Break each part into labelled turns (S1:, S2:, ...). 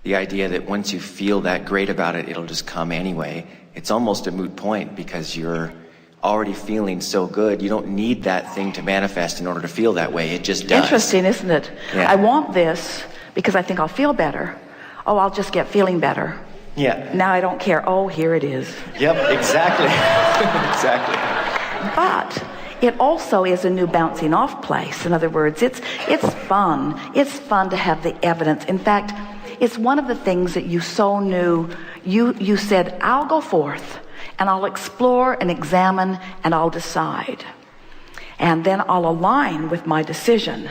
S1: the idea that once you feel that great about it, it'll just come anyway, it's almost a moot point because you're already feeling so good. You don't need that thing to manifest in order to feel that way. It just does.
S2: Interesting, isn't it?
S1: Yeah.
S2: I want this because I think I'll feel better. Oh, I'll just get feeling better.
S1: Yeah.
S2: Now I don't care. Oh, here it is.
S1: Yep, exactly. Exactly.
S2: But it also is a new bouncing off place. In other words, it's fun. It's fun to have the evidence. In fact, it's one of the things that you so knew. You said, I'll go forth and I'll explore and examine and I'll decide. And then I'll align with my decision.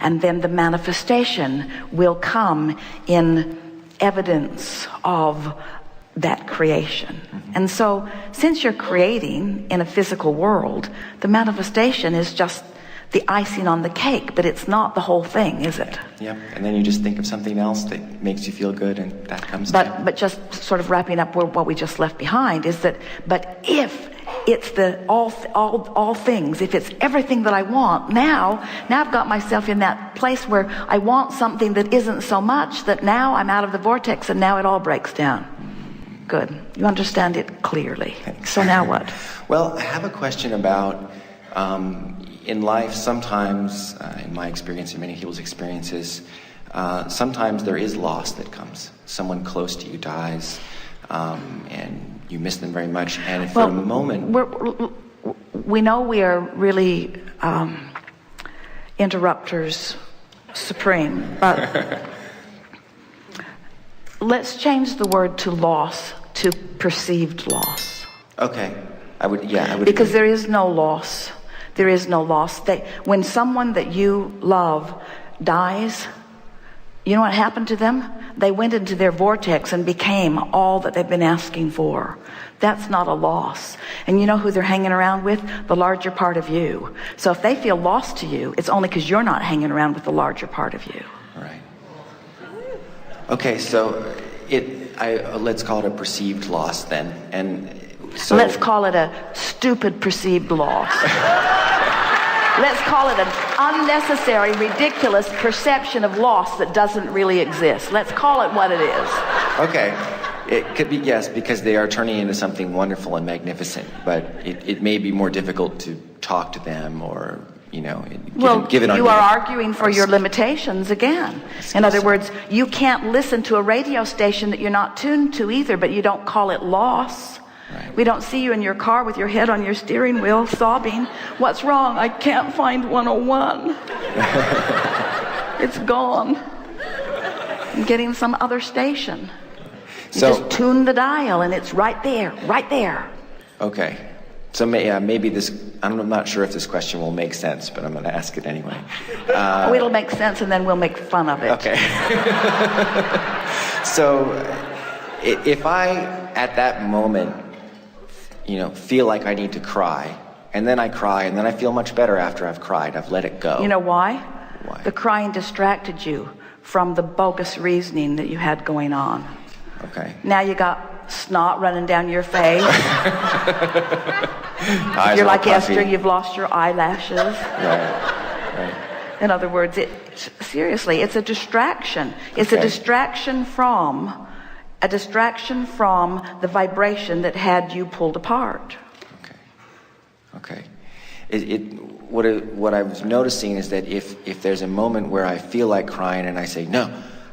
S2: And then the manifestation will come in evidence of that creation. And so, since you're creating in a physical world, the manifestation is just the icing on the cake, but it's not the whole thing, is it?
S1: Yep. And then you just think of something else that makes you feel good, and that comes down.
S2: But just sort of wrapping up what we just left behind is that, but if it's the all things, if it's everything that I want, now I've got myself in that place where I want something that isn't so much, that now I'm out of the vortex and now it all breaks down. Good. You understand it clearly.
S1: Thanks.
S2: So now what?
S1: Well, I have a question about in life, sometimes, in my experience, in many people's experiences, sometimes there is loss that comes. Someone close to you dies, and you miss them very much. And for a moment...
S2: we know we are really interrupters supreme, but let's change the word to loss to perceived loss.
S1: Okay. I would
S2: because there is no loss. There is no loss. When someone that you love dies, you know what happened to them? They went into their vortex and became all that they've been asking for. That's not a loss. And you know who they're hanging around with? The larger part of you. So if they feel lost to you, it's only because you're not hanging around with the larger part of you.
S1: Right. Okay, so let's call it a perceived loss then. And so
S2: let's call it a stupid perceived loss. Let's call it an unnecessary, ridiculous perception of loss that doesn't really exist. Let's call it what it is.
S1: Okay. It could be, yes, because they are turning into something wonderful and magnificent, but it may be more difficult to talk to them or, give it
S2: you are arguing for your limitations again. In other words, you can't listen to a radio station that you're not tuned to either, but you don't call it loss.
S1: Right.
S2: We don't see you in your car with your head on your steering wheel sobbing. What's wrong? I can't find 101. It's gone. I'm getting some other station. You just tune the dial and it's right there, right there.
S1: Okay. So maybe this, I'm not sure if this question will make sense, but I'm going to ask it anyway.
S2: It'll make sense and then we'll make fun of it.
S1: Okay. So if I, at that moment, feel like I need to cry, and then I cry, and then I feel much better after I've cried. I've let it go.
S2: You know why?
S1: Why?
S2: The crying distracted you from the bogus reasoning that you had going on.
S1: Okay.
S2: Now you got snot running down your face. You're like Esther, you've lost your eyelashes.
S1: Right.
S2: In other words, seriously, it's a distraction. It's a distraction from the vibration that had you pulled apart.
S1: Okay. What I was noticing is that if there's a moment where I feel like crying and I say, no,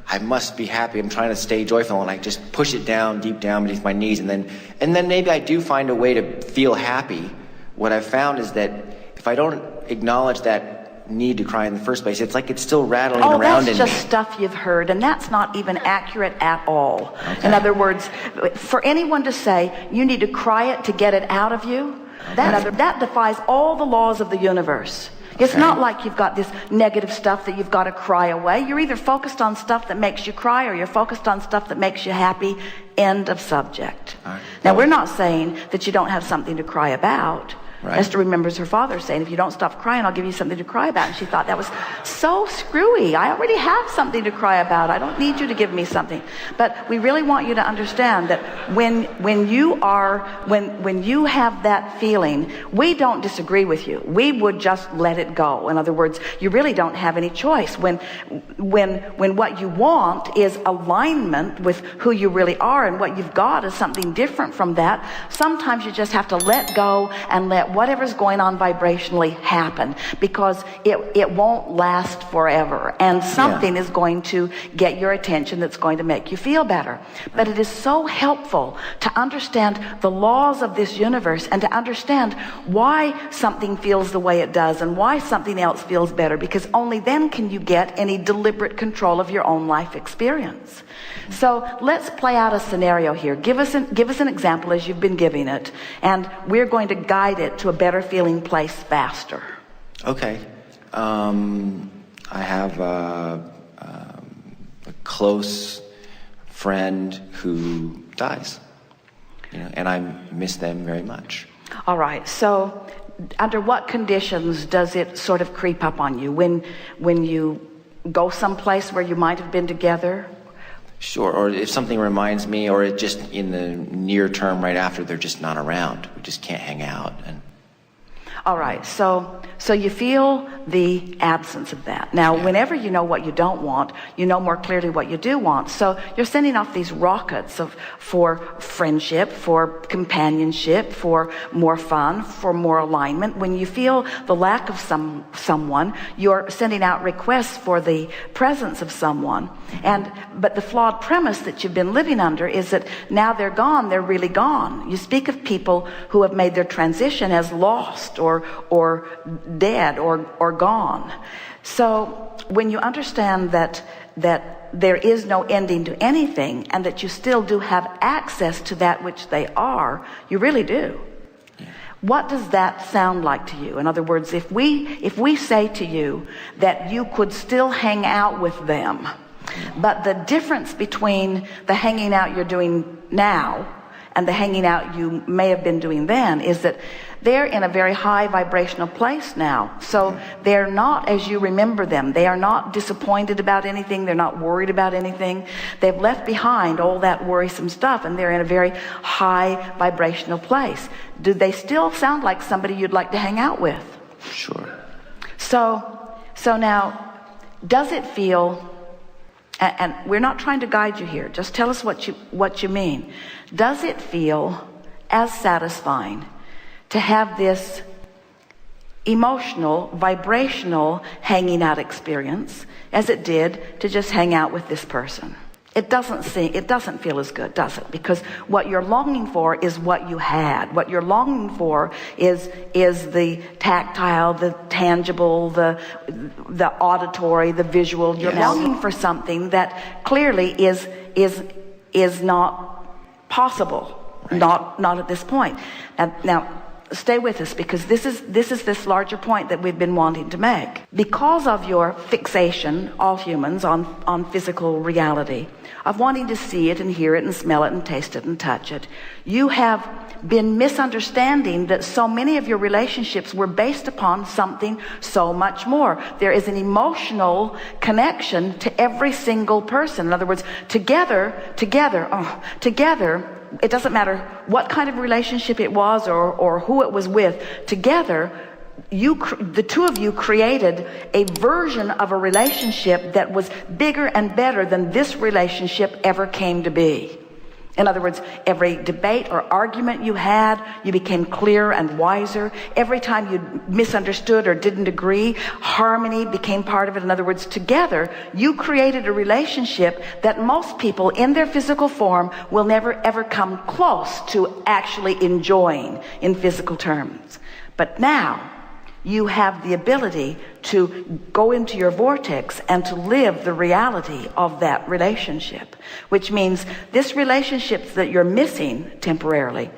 S1: I must be happy, I'm trying to stay joyful, and I just push it down, deep down beneath my knees, and then maybe I do find a way to feel happy. What I've found is that if I don't acknowledge that need to cry in the first place, it's like it's still rattling around in me.
S2: That's just stuff you've heard, and that's not even accurate at all.
S1: Okay.
S2: In other words, for anyone to say you need to cry it to get it out of you, that defies all the laws of the universe. It's not like you've got this negative stuff that you've got to cry away. You're either focused on stuff that makes you cry or you're focused on stuff that makes you happy. End of subject.
S1: Right.
S2: Now, we're not saying that you don't have something to cry about,
S1: Right.
S2: Esther remembers her father saying, if you don't stop crying, I'll give you something to cry about. And she thought that was so screwy. I already have something to cry about. I don't need you to give me something. But we really want you to understand that when you have that feeling, we don't disagree with you. We would just let it go. In other words, you really don't have any choice. When what you want is alignment with who you really are, and what you've got is something different from that, sometimes you just have to let go and let whatever's going on vibrationally happen, because it won't last forever, and something is going to get your attention that's going to make you feel better. But it is so helpful to understand the laws of this universe and to understand why something feels the way it does and why something else feels better, because only then can you get any deliberate control of your own life experience. So let's play out a scenario here. Give us an example as you've been giving it, and we're going to guide it to a better feeling place faster.
S1: Okay. I have a close friend who dies, and I miss them very much.
S2: All right. So under what conditions does it sort of creep up on you? When you go someplace where you might have been together?
S1: Sure, or if something reminds me, or it just in the near term right after, they're just not around. We just can't hang out.
S2: All right, so you feel the absence of that. Now, whenever you know what you don't want, you know more clearly what you do want. So you're sending off these rockets for friendship, for companionship, for more fun, for more alignment. When you feel the lack of someone, you're sending out requests for the presence of someone. But the flawed premise that you've been living under is that now they're gone, they're really gone. You speak of people who have made their transition as lost or dead or gone. So when you understand that there is no ending to anything, and that you still do have access to that which they are, you really do. What does that sound like to you? In other words, if we say to you that you could still hang out with them, but the difference between the hanging out you're doing now and the hanging out you may have been doing then is that they're in a very high vibrational place now. So they're not as you remember them. They are not disappointed about anything. They're not worried about anything. They've left behind all that worrisome stuff, and they're in a very high vibrational place. Do they still sound like somebody you'd like to hang out with?
S1: Sure.
S2: So now, does it feel, and we're not trying to guide you here, just tell us what you mean. Does it feel as satisfying to have this emotional, vibrational hanging out experience as it did to just hang out with this person? It doesn't feel as good, does it? Because what you're longing for is what you had. What you're longing for is the tactile, the tangible, the auditory, the visual. You're longing for something that clearly is not possible. Right. Not at this point. Now stay with us, because this is this larger point that we've been wanting to make. Because of your fixation, all humans, on physical reality, of wanting to see it and hear it and smell it and taste it and touch it, you have been misunderstanding that so many of your relationships were based upon something so much more. There is an emotional connection to every single person. In other words, together, it doesn't matter what kind of relationship it was or who it was with, together, the two of you created a version of a relationship that was bigger and better than this relationship ever came to be. In other words, every debate or argument you had, you became clearer and wiser. Every time you misunderstood or didn't agree, harmony became part of it. In other words, together, you created a relationship that most people in their physical form will never ever come close to actually enjoying in physical terms. But now, you have the ability to go into your vortex and to live the reality of that relationship, which means this relationship that you're missing temporarily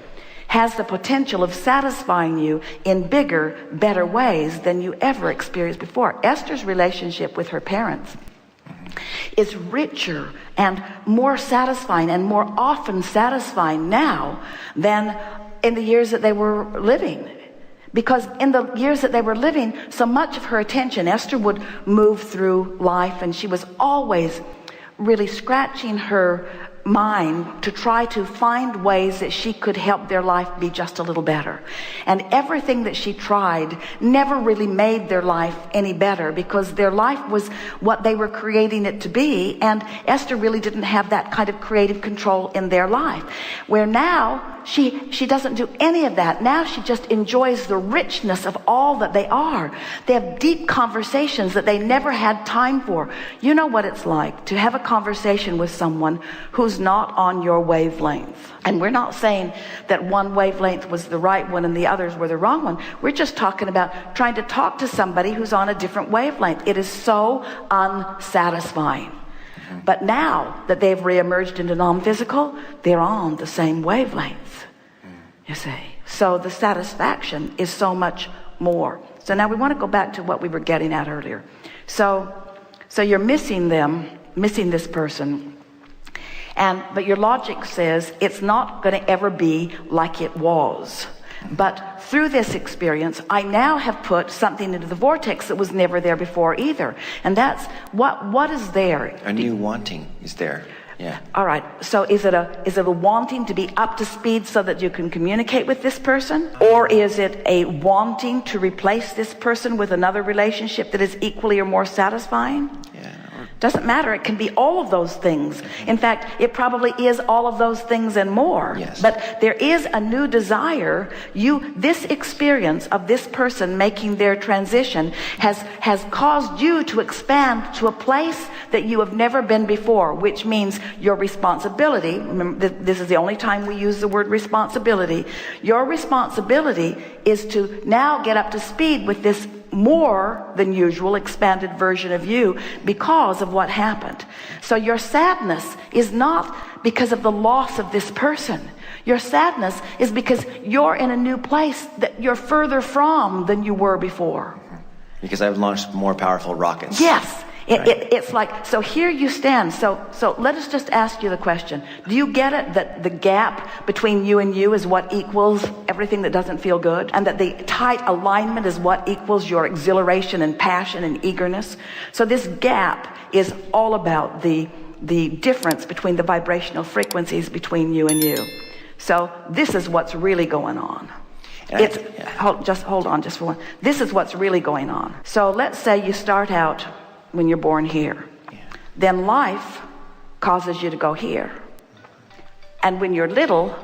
S2: has the potential of satisfying you in bigger, better ways than you ever experienced before. Esther's relationship with her parents is richer and more satisfying and more often satisfying now than in the years that they were living. Because in the years that they were living, so much of her attention, Esther would move through life, and she was always really scratching her mind to try to find ways that she could help their life be just a little better. And everything that she tried never really made their life any better, because their life was what they were creating it to be, and Esther really didn't have that kind of creative control in their life. Where now she doesn't do any of that. Now she just enjoys the richness of all that they are. They have deep conversations that they never had time for. You know what it's like to have a conversation with someone who's not on your wavelength. And we're not saying that one wavelength was the right one and the others were the wrong one. We're just talking about trying to talk to somebody who's on a different wavelength. It is so unsatisfying. But now that they've reemerged into non-physical, they're on the same wavelength, you see. So the satisfaction is so much more. So now we want to go back to what we were getting at earlier. So you're missing them, missing this person. But your logic says it's not going to ever be like it was. But through this experience, I now have put something into the vortex that was never there before either. And that's what is there?
S1: A new wanting is there. Yeah.
S2: All right. So is it a wanting to be up to speed so that you can communicate with this person? Or is it a wanting to replace this person with another relationship that is equally or more satisfying?
S1: Yeah.
S2: Doesn't matter. It can be all of those things. In fact, it probably is all of those things and more.
S1: Yes.
S2: But there is a new desire. This experience of this person making their transition has caused you to expand to a place that you have never been before, which means your responsibility. Remember, this is the only time we use the word responsibility. Your responsibility is to now get up to speed with this more than usual expanded version of you because of what happened. So your sadness is not because of the loss of this person. Your sadness is because you're in a new place that you're further from than you were before.
S1: Because I've launched more powerful rockets.
S2: Yes.
S1: Right.
S2: It's like, so here you stand. So let us just ask you the question. Do you get it that the gap between you and you is what equals everything that doesn't feel good? And that the tight alignment is what equals your exhilaration and passion and eagerness? So this gap is all about the difference between the vibrational frequencies between you and you. So this is what's really going on. Hold on just for one. This is what's really going on. So let's say you start out when you're born here.
S1: Yeah.
S2: Then life causes you to go here. And when you're little,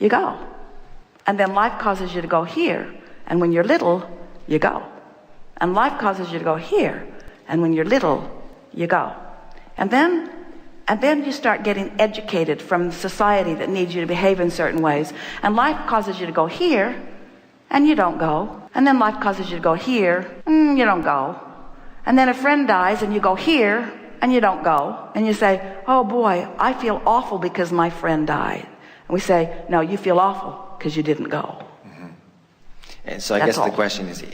S2: you go. And then life causes you to go here. And when you're little, you go. And life causes you to go here. And when you're little, you go. And then you start getting educated from society that needs you to behave in certain ways. And life causes you to go here, and you don't go. And then life causes you to go here, and you don't go. And then a friend dies and you go here and you don't go. And you say, oh boy, I feel awful because my friend died. And we say, no, you feel awful because you didn't go.
S1: Mm-hmm. And so I guess the question is,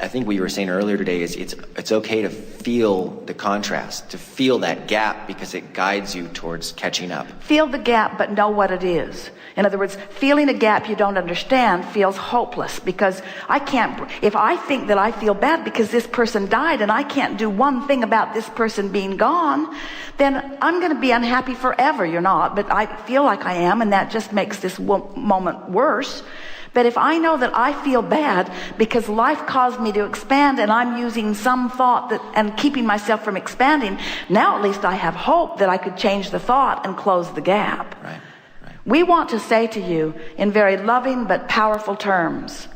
S1: I think what you were saying earlier today is it's okay to feel the contrast, to feel that gap, because it guides you towards catching up.
S2: Feel the gap, but know what it is. In other words, feeling a gap you don't understand feels hopeless, because if I think that I feel bad because this person died and I can't do one thing about this person being gone, then I'm going to be unhappy forever. You're not, but I feel like I am, and that just makes this moment worse. But if I know that I feel bad because life caused me to expand and I'm using some thought and keeping myself from expanding, now at least I have hope that I could change the thought and close the gap.
S1: Right.
S2: We want to say to you in very loving but powerful terms,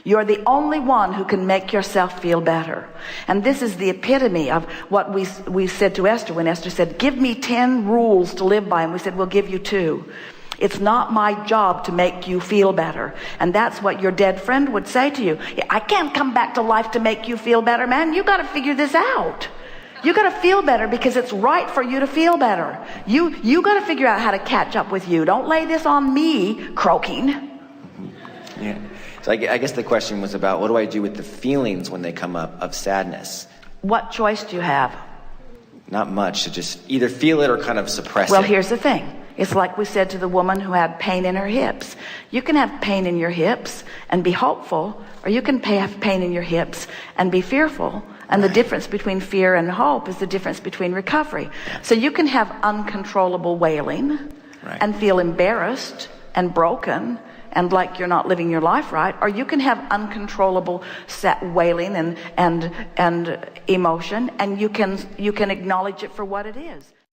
S2: you're the only one who can make yourself feel better. And this is the epitome of what we said to Esther when Esther said, give me 10 rules to live by. And we said, we'll give you 2. It's not my job to make you feel better. And that's what your dead friend would say to you. I can't come back to life to make you feel better, man. You got to figure this out. You got to feel better because it's right for you to feel better. You got to figure out how to catch up with you. Don't lay this on me, croaking.
S1: Yeah. So I guess the question was about, what do I do with the feelings when they come up of sadness?
S2: What choice do you have?
S1: Not much, to just either feel it or kind of suppress it.
S2: Well, here's the thing. It's like we said to the woman who had pain in her hips. You can have pain in your hips and be hopeful, or you can have pain in your hips and be fearful. And the difference between fear and hope is the difference between recovery. So you can have uncontrollable wailing and feel embarrassed and broken and like you're not living your life right, or you can have uncontrollable wailing and emotion, and you can acknowledge it for what it is.